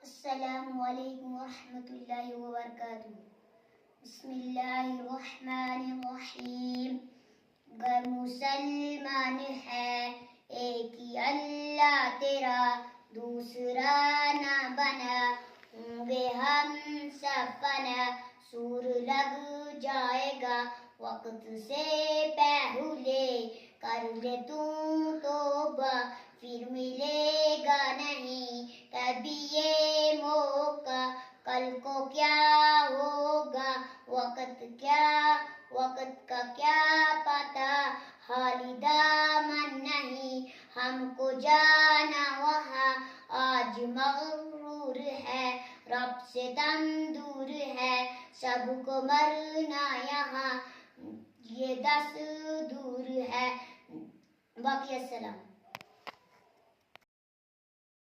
السلام علیکم ورحمۃ اللہ وبرکاتہ۔ بسم اللہ الرحمن الرحیم۔ گر مسلمان ہے ایک ہی اللہ تیرا، دوسرا نہ بنا، ہوں گے ہم سب فنا، سور لگ جائے گا وقت سے پہلے، کر لے تو توبہ پھر ملے گا نہیں کبھی یہ موقع، کل کو کیا ہوگا وقت کا کیا پتا، حالی دامن نہیں ہم کو جانا وہاں، آج مغرور ہے رب سے دم دور ہے، سب کو مرنا یہاں یہ دستور ہے۔ باقی السلام۔